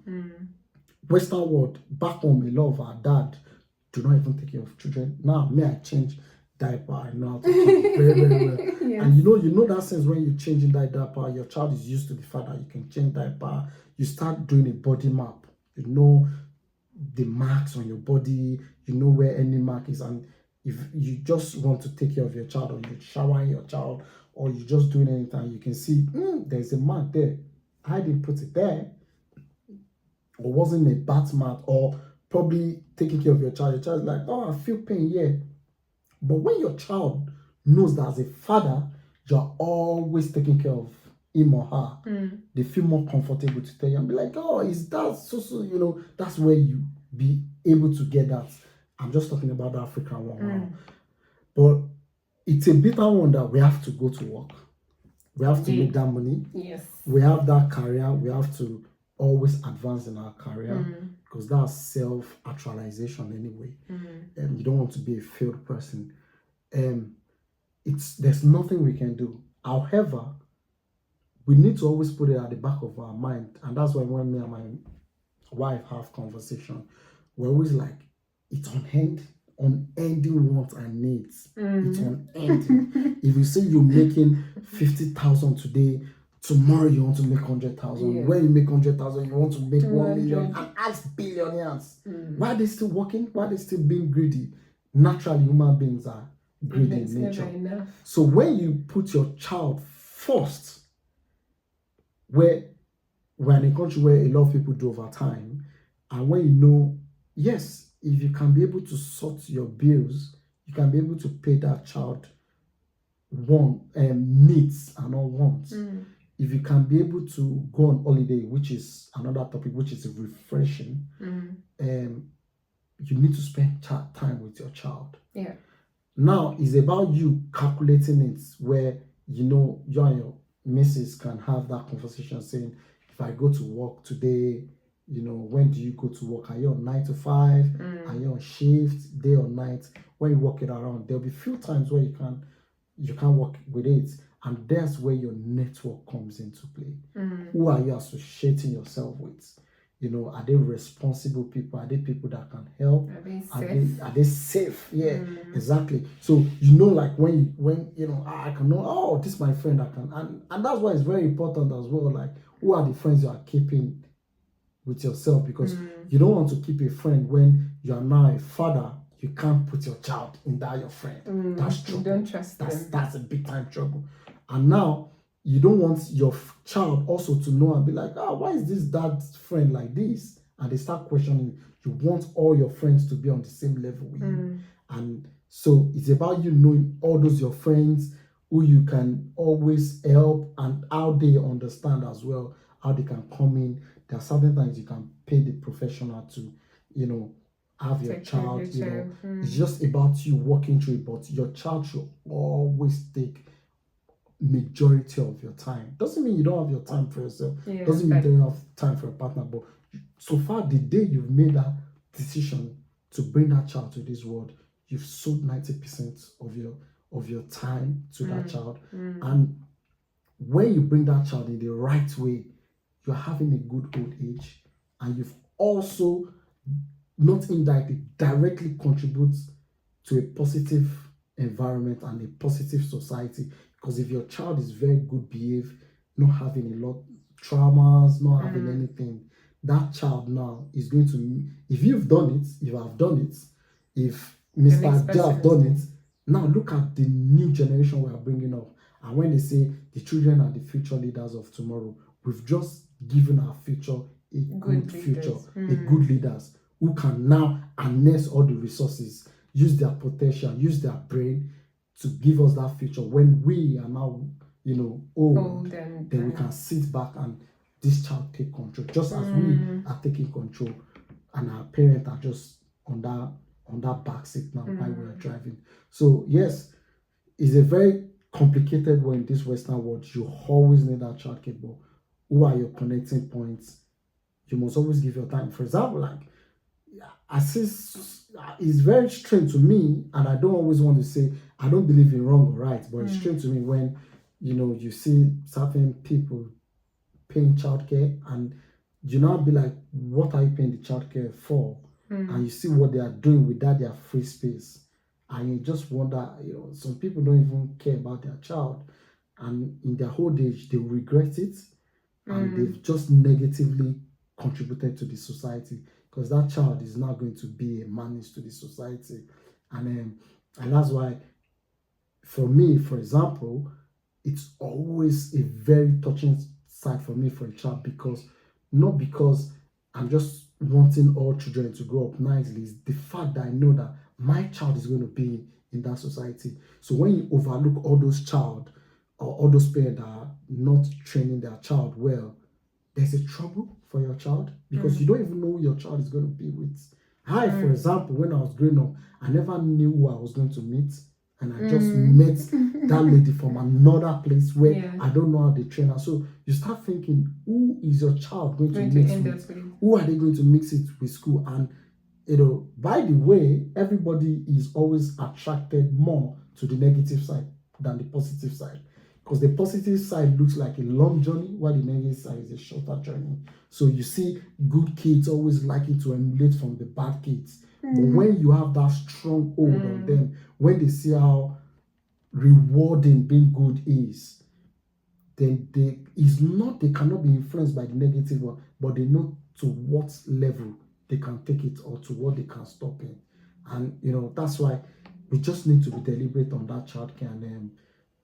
Western world, back home, a lot of our dad do not even take care of children. Now, I change diaper, I know how to change very, very well. And you know that sense when you're changing that diaper, your child is used to the fact that you can change diaper. You start doing a body map. You know the marks on your body. You know where any mark is. And if you just want to take care of your child, or you're showering your child, or you're just doing anything, you can see there's a mark there. I didn't put it there, or wasn't a bat mat, or probably taking care of your child. Your child's like, oh, I feel pain, yeah. But when your child knows that as a father, you're always taking care of him or her, they feel more comfortable to tell you and be like, oh, is that so, that's where you be able to get that. I'm just talking about the African one now. But it's a bitter one that we have to go to work. We have to make that money. Yes. We have that career. We have to always advance in our career because that's self-actualization anyway. And you don't want to be a failed person. There's nothing we can do. However, we need to always put it at the back of our mind, and that's why when me and my wife have conversation, we're always like, it's unending wants and needs. It's unending. If you say you're making 50,000 today, tomorrow you want to make 100,000. Yeah. When you make 100,000, you want to make 1 million, and ask billionaires. Why are they still working? Why are they still being greedy? Naturally, human beings are greedy in nature. So when you put your child first, where we're in a country where a lot of people do overtime, and when you know, yes, if you can be able to sort your bills, you can be able to pay that child needs and not wants. If you can be able to go on holiday, which is another topic, which is refreshing, you need to spend time with your child. Yeah. Now it's about you calculating it, where you and your missus can have that conversation saying, if I go to work today, when do you go to work? Are you on 9 to 5? Are you on shift, day or night? When you work it around, there'll be few times where you can work with it, and that's where your network comes into play. Who are you associating yourself with? Are they responsible people? Are they people that can help? Are they safe? Yeah, exactly. So like when I can know, oh, this is my friend, I can, and that's why it's very important as well. Like, who are the friends you are keeping with yourself? Because you don't want to keep a friend when you are now a father. You can't put your child in that your friend. That's trouble. You don't trust them. That's a big time trouble. And now you don't want your child also to know and be like, why is this dad's friend like this? And they start questioning. You want all your friends to be on the same level with you. And so it's about you knowing all those your friends who you can always help, and how they understand as well, how they can come in. There are certain things you can pay the professional to, have your child. It's just about you walking through it, but your child should always take majority of your time. Doesn't mean you don't have your time for yourself. Doesn't mean you don't have time for a partner. But so far, the day you've made that decision to bring that child to this world, you've sold 90% of your time to that child. And when you bring that child in the right way, you're having a good old age, and you've also not indirectly, directly contributes to a positive environment and a positive society. Because if your child is very good behaved, not having a lot of traumas, not having anything, that child now is going to, if you've done it, if I've done it, if Mr. J have done it, now look at the new generation we are bringing up. And when they say the children are the future leaders of tomorrow, we've just given our future a good future, a good leaders who can now harness all the resources, use their potential, use their brain to give us that future. When we are now, old, then we can sit back and this child take control, just as we are taking control, and our parents are just on that back seat now while we are driving. So yes, it's a very complicated one in this Western world. You always need that child care, but who are your connecting points? You must always give your time. For example, like, it's very strange to me, and I don't always want to say I don't believe in wrong or right, but it's strange to me when you see certain people paying childcare, and you now be like, what are you paying the childcare for? And you see what they are doing with that their free space, and you just wonder, some people don't even care about their child, and in their old age they will regret it, and they've just negatively contributed to the society, because that child is not going to be a menace to the society. And that's why, for me, for example, it's always a very touching side for me for a child, because not because I'm just wanting all children to grow up nicely, it's the fact that I know that my child is going to be in that society. So when you overlook all those child or all those parents that are not training their child well, there's a trouble for your child, because you don't even know who your child is going to be with. I, for example, when I was growing up, I never knew who I was going to meet, and I just met that lady from another place where I don't know how they train her. So you start thinking, who is your child going to mix with? Who are they going to mix it with school? And by the way, everybody is always attracted more to the negative side than the positive side, because the positive side looks like a long journey while the negative side is a shorter journey. So you see good kids always liking to emulate from the bad kids. But when you have that strong hold on them, when they see how rewarding being good is, then they cannot be influenced by the negative one, but they know to what level they can take it or to what they can stop in. And that's why we just need to be deliberate on that childcare, and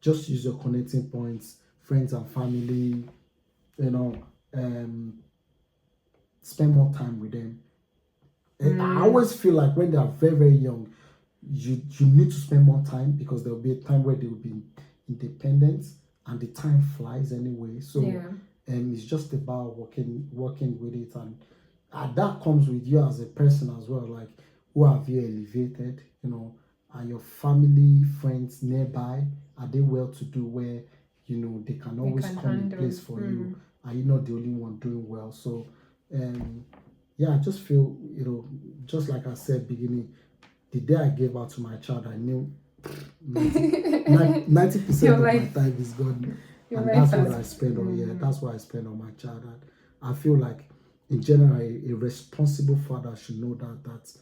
just use your connecting points, friends and family, um, spend more time with them. I always feel like when they are very, very young, you need to spend more time, because there will be a time where they will be independent, and the time flies anyway. So it's just about working with it, and that comes with you as a person as well. Like, who have you elevated? Are your family, friends nearby, are they well to do, where they can always come in place for you? Are you not the only one doing well? So I just feel, just like I said beginning, the day I gave out to my child, I knew 90% of my time is gone. And that's what I spend on that's what I spend on my child. And I feel like, in general, a responsible father should know that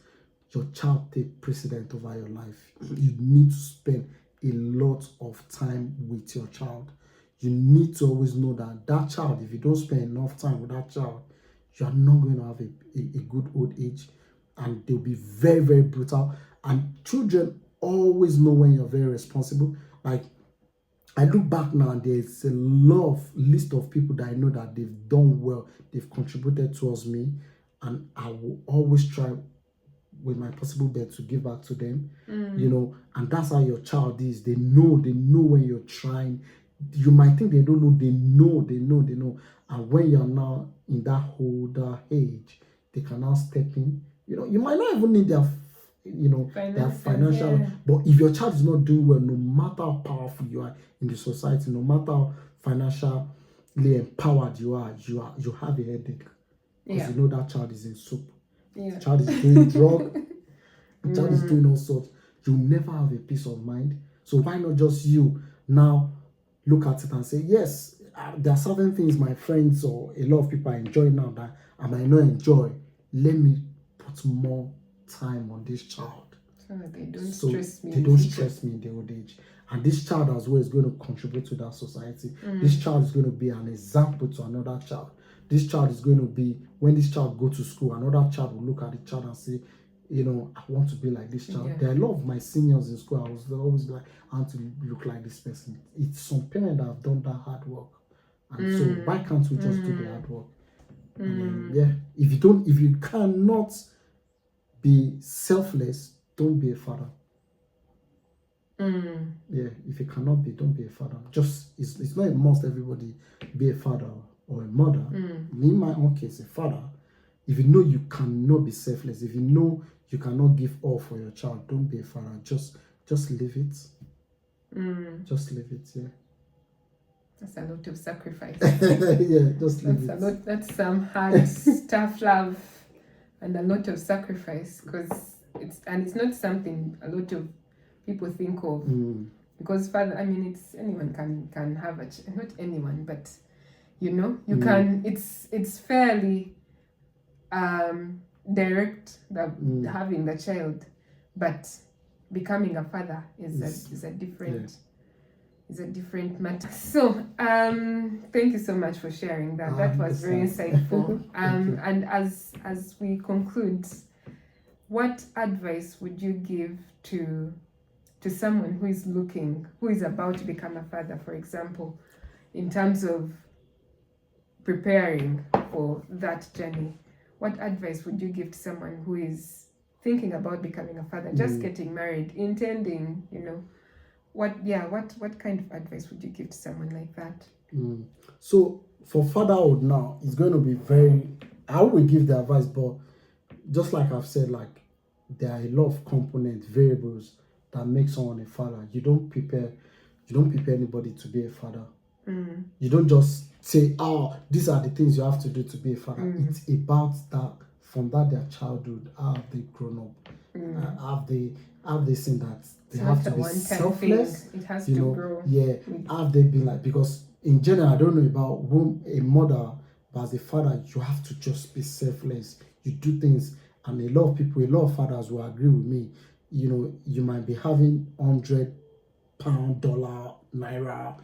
your child take precedent over your life. You need to spend a lot of time with your child. You need to always know that child, if you don't spend enough time with that child, you are not going to have a good old age, and they'll be very, very brutal. And children always know when you're very responsible. Like, I look back now, and there's a list of people that I know that they've done well, they've contributed towards me, and I will always try with my possible best to give back to them. And that's how your child is. They know when you're trying. You might think they don't know, they know. And when you're now in that older age, they can now step in. You might not even need their their financial, but if your child is not doing well, no matter how powerful you are in the society, no matter how financially empowered you have a headache, because that child is in soup. The child is doing drug, the child is doing all sorts. You'll never have a peace of mind. So why not just you now look at it and say, yes, there are certain things my friends or a lot of people are enjoying now that I might not enjoy. Let me put more time on this child, so that they don't stress me in the old age. And this child as well is going to contribute to that society. This child is going to be an example to another child. This child is going to be, when this child go to school, another child will look at the child and say, I want to be like this child. There are a lot of my seniors in school, I was always like, I want to look like this person. It's some parents that have done that hard work. And so why can't we just do the hard work? And if you cannot be selfless, don't be a father. If you cannot be, don't be a father. Just it's not a must everybody be a father or a mother. Me, in my own case, a father. If you know you cannot be selfless, if you know you cannot give all for your child, don't be a father. Just leave it. Just leave it. That's a lot of sacrifice. Just leave it. That's some hard, tough love, and a lot of sacrifice, because it's not something a lot of people think of. Because father, it's anyone can have not anyone, but you can. It's fairly direct, having the child, but becoming a father is a different. Is a different matter. So, thank you so much for sharing that. That was very insightful. And as we conclude, what advice would you give to to someone who is looking, who is about to become a father, for example, in terms of preparing for that journey? What advice would you give to someone who is thinking about becoming a father, just getting married, intending, what kind of advice would you give to someone like that? So for fatherhood now, it's going to be very. I will give the advice, but just like I've said, like there are a lot of component variables that make someone a father. You don't prepare anybody to be a father. You don't just say, oh, these are the things you have to do to be a father. It's about that from that their childhood. How have they grown up? Have they seen that they have to be selfless? It has to grow. Yeah. Have they been like, because in general, I don't know about a mother, but as a father, you have to just be selfless. You do things, and a lot of fathers will agree with me. You might be having £100, dollar, naira,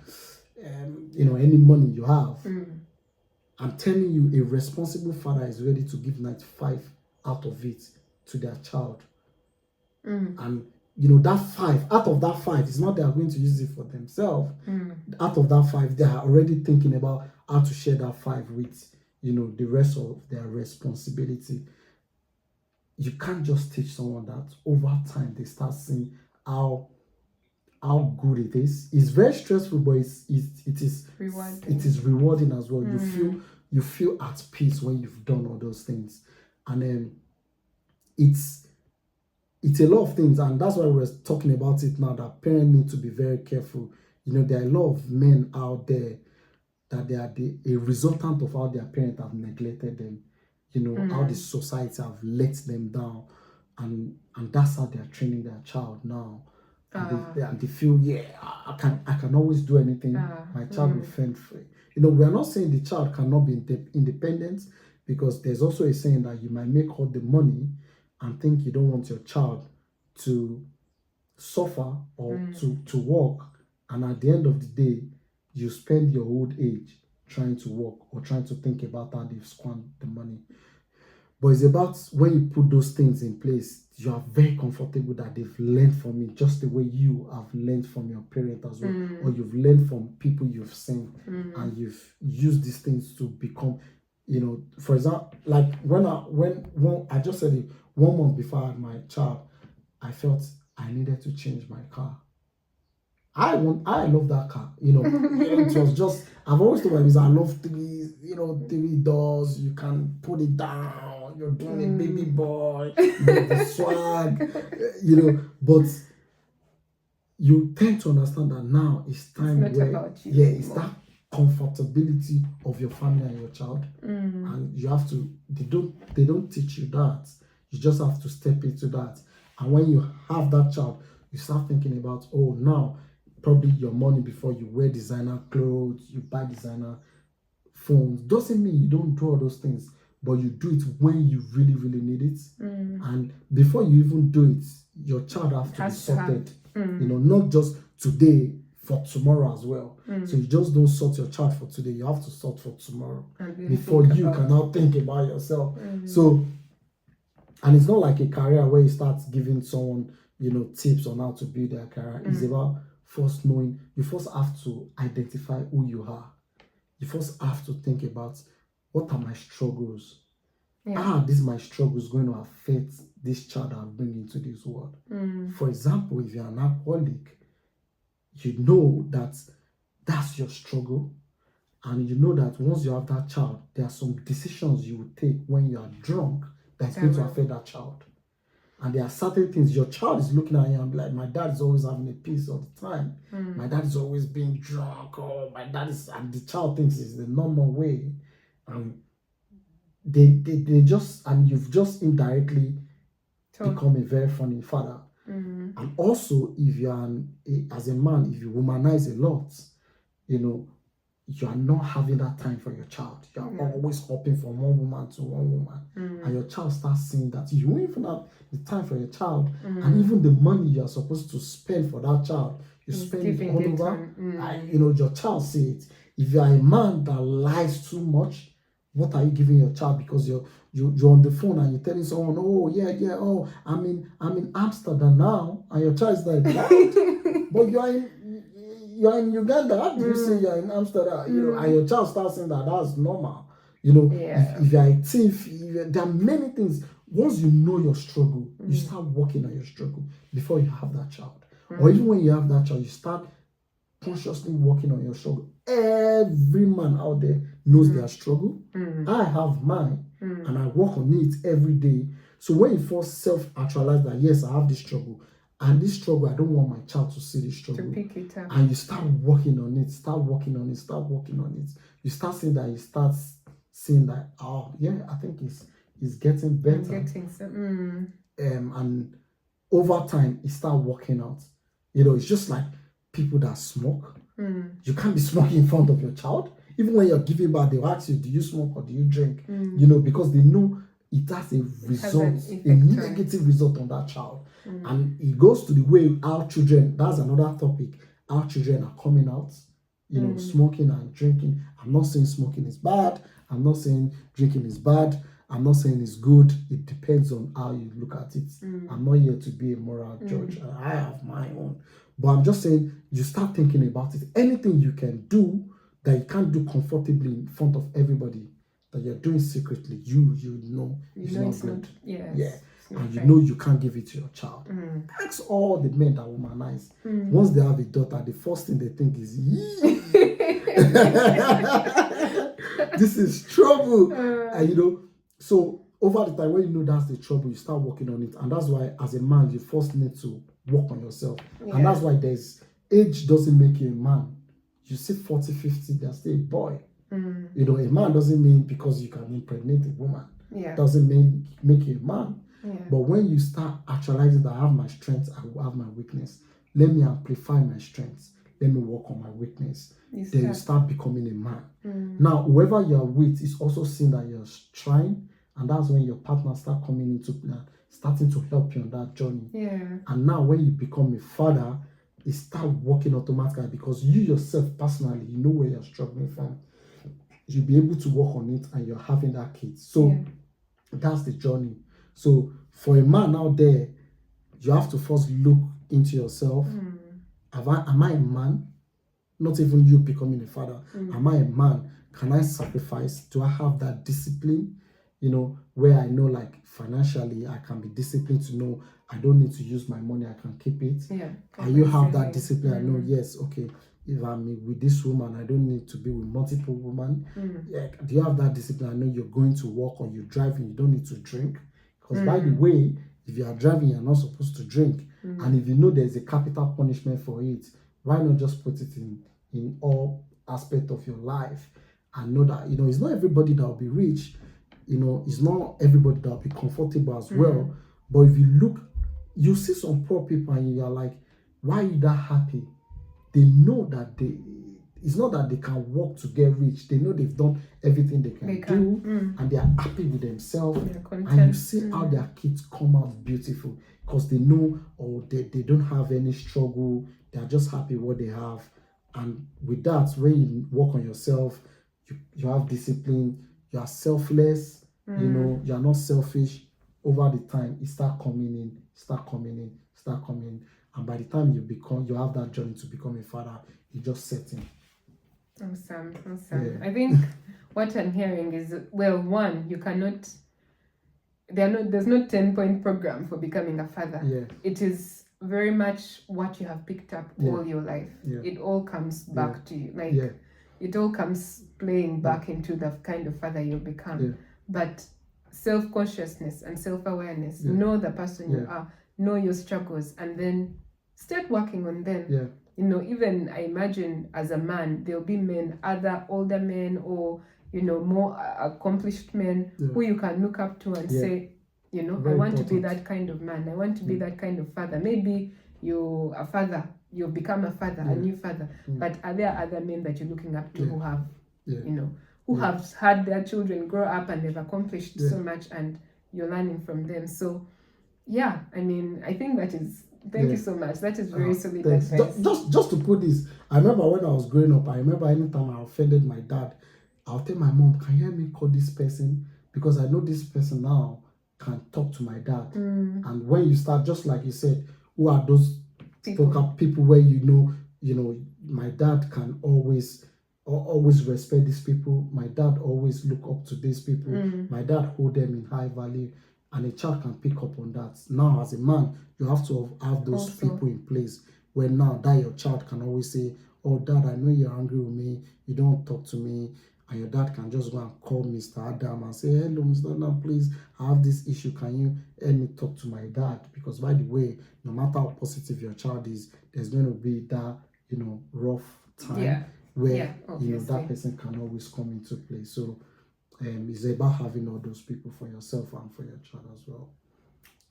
any money you have. I'm telling you, a responsible father is ready to give 95 out of it to their child. And that 5, out of that 5, it's not they are going to use it for themselves. Out of that 5, they are already thinking about how to share that 5 with the rest of their responsibility. You can't just teach someone that. Over time they start seeing how good it is. It's very stressful, but it is rewarding. It is rewarding as well. You feel at peace when you've done all those things, and then it's a lot of things, and that's why we're talking about it now. That parents need to be very careful. There are a lot of men out there that they are a resultant of how their parents have neglected them. How the society have let them down, and that's how they are training their child now. And they feel, yeah, I can always do anything. My child will fend free. We are not saying the child cannot be independent, because there's also a saying that you might make all the money and think you don't want your child to suffer or to work, and at the end of the day, you spend your old age trying to work or trying to think about how they've squandered the money. But it's about when you put those things in place, you are very comfortable that they've learned from it, just the way you have learned from your parent as well, or you've learned from people you've seen, and you've used these things to become, for example, like when I just said it, 1 month before I had my child, I felt I needed to change my car. I love that car. It was just, I've always told my business, I love three doors. You can put it down. You're doing a baby boy. The swag. But you tend to understand that now it's time it's not about you it's that comfortability of your family and your child, and you have to. They don't teach you that. You just have to step into that, and when you have that child, you start thinking about, oh, now probably your money before you wear designer clothes, you buy designer phones. Doesn't mean you don't do all those things, but you do it when you really, really need it. And before you even do it, your child has to be sorted. Not just today, for tomorrow as well. So you just don't sort your child for today. You have to sort for tomorrow before you can now think about yourself. So, and it's not like a career where you start giving someone tips on how to build their career. It's about first knowing. You first have to identify who you are. You first have to think about, what are my struggles? How are these my struggles going to affect this child I'm bringing into this world? For example, if you're an alcoholic, you know that that's your struggle, and you know that once you have that child, there are some decisions you will take when you are drunk that's going to affect that child. And there are certain things your child is looking at you and be like, my dad is always having a piece all the time. My dad is always being drunk, or my dad is, and the child thinks it's the normal way. And they just, and you've just indirectly become a very funny father. And also, if you're as a man, if you womanize a lot, you are not having that time for your child. You are always hopping from one woman to one woman. And your child starts seeing that you won't even have the time for your child. And even the money you are supposed to spend for that child, you spend it all over. And, your child see it. If you are a man that lies too much, what are you giving your child? Because you're on the phone and you're telling someone, oh, yeah, oh, I'm in Amsterdam now. and your child is like, what? But you're in Uganda. How do you say you're in Amsterdam? You know, and your child starts saying that that's normal. You know, if you're a thief, there are many things. Once you know your struggle, you start working on your struggle before you have that child. Or even when you have that child, you start consciously working on your struggle. Every man out there knows their struggle. I have mine, and I work on it every day. So when you first self-actualize that, yes, I have this struggle, and this struggle, I don't want my child to see this struggle. To pick it up. And you start working on it, you start seeing that, oh yeah, I think it's getting better. I'm getting some. And over time, it start working out. You know, it's just like people that smoke. You can't be smoking in front of your child. Even when you're giving birth, they'll ask you, do you smoke or do you drink? You know, because they know it has a result, a negative result on that child. And it goes to the way our children, that's another topic, our children are coming out, you know, smoking and drinking. I'm not saying smoking is bad. I'm not saying drinking is bad. I'm not saying it's good. It depends on how you look at it. I'm not here to be a moral judge. I have my own. But I'm just saying, you start thinking about it. Anything you can do that you can't do comfortably in front of everybody, that you're doing secretly, you know it's not good. And you know you can't give it to your child. Ask all the men that womanize. Once they have a daughter, the first thing they think is, this is trouble. And you know, so over the time, when you know that's the trouble, you start working on it. And that's why, as a man, you first need to work on yourself. And that's why age doesn't make you a man. You see 40, 50, they're still a boy. You know, a man doesn't mean because you can impregnate a woman. Doesn't make you a man. But when you start actualizing that I have my strengths, I will have my weakness. Let me amplify my strengths. Let me work on my weakness. Then you start becoming a man. Now, whoever you're with is also seeing that you're trying, and that's when your partner start coming into plan, starting to help you on that journey. And now when you become a father, it start working automatically because you yourself personally, you know where you're struggling from. You'll be able to work on it and you're having that kid. So that's the journey. So for a man out there, you have to first look into yourself. Am I a man? Not even you becoming a father. Am I a man? Can I sacrifice? Do I have that discipline? You know, where I know like financially I can be disciplined to know I don't need to use my money, I can keep it. And you have that discipline, I know, yes, okay, if I'm with this woman, I don't need to be with multiple women. Do you have that discipline? I know you're going to work or you're driving, you don't need to drink. Because by the way, if you are driving, you're not supposed to drink. And if you know there's a capital punishment for it, why not just put it in all aspects of your life and know that, you know, it's not everybody that will be rich. You know, it's not everybody that will be comfortable as well. But if you look, you see some poor people and you're like, why are you that happy? They know that it's not that they can work to get rich. They know they've done everything they can do and they are happy with themselves. And you see how their kids come out beautiful because they know they don't have any struggle. They're just happy what they have. And with that, when you work on yourself, you have discipline, you are selfless, you know, you are not selfish. Over the time, it start coming in. And by the time you have that journey to become a father, you just set in. Awesome. I think what I'm hearing is, well, one, you cannot, there's no 10-point program for becoming a father. It is very much what you have picked up all your life. It all comes back to you. Like, it all comes playing back into the kind of father you'll become. But self-consciousness and self-awareness, know the person you are, know your struggles, and then start working on them. You know, even I imagine as a man, there'll be men, other older men or, you know, more accomplished men who you can look up to and say, you know, I want to be that kind of man. I want to be that kind of father. Maybe you're a father, you'll become a father, a new father. But are there other men that you're looking up to who have, you know, who have had their children grow up and they've accomplished so much and you're learning from them? So, yeah, I mean, I think that is, thank you so much. That is very solid advice. Just to put this, I remember when I was growing up, I remember anytime I offended my dad, I'll tell my mom, can you help me call this person? Because I know this person now can talk to my dad. And when you start, just like you said, who are those People. people where my dad can always respect these people. My dad always look up to these people. My dad hold them in high value, and a child can pick up on that. Now, as a man, you have to have those Also. people in place where now that your child can always say, "Oh, dad, I know you're angry with me. You don't talk to me." And your dad can just go and call Mr. Adam and say, "Hello, Mr. Adam, please, I have this issue. Can you help me talk to my dad?" Because by the way, no matter how positive your child is, there's going to be that rough time where that person can always come into play. So it's about having all those people for yourself and for your child as well.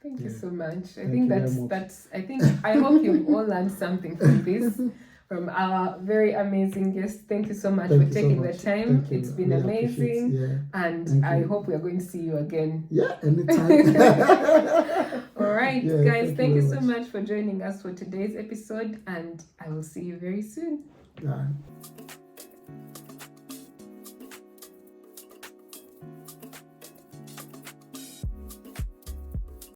Thank you so much. I think I hope you've all learned something from this, from our very amazing guest. Thank you so much for taking the time. It's been amazing. And I hope we are going to see you again. Yeah, anytime. All right, guys, thank you so much for joining us for today's episode, and I will see you very soon. Yeah.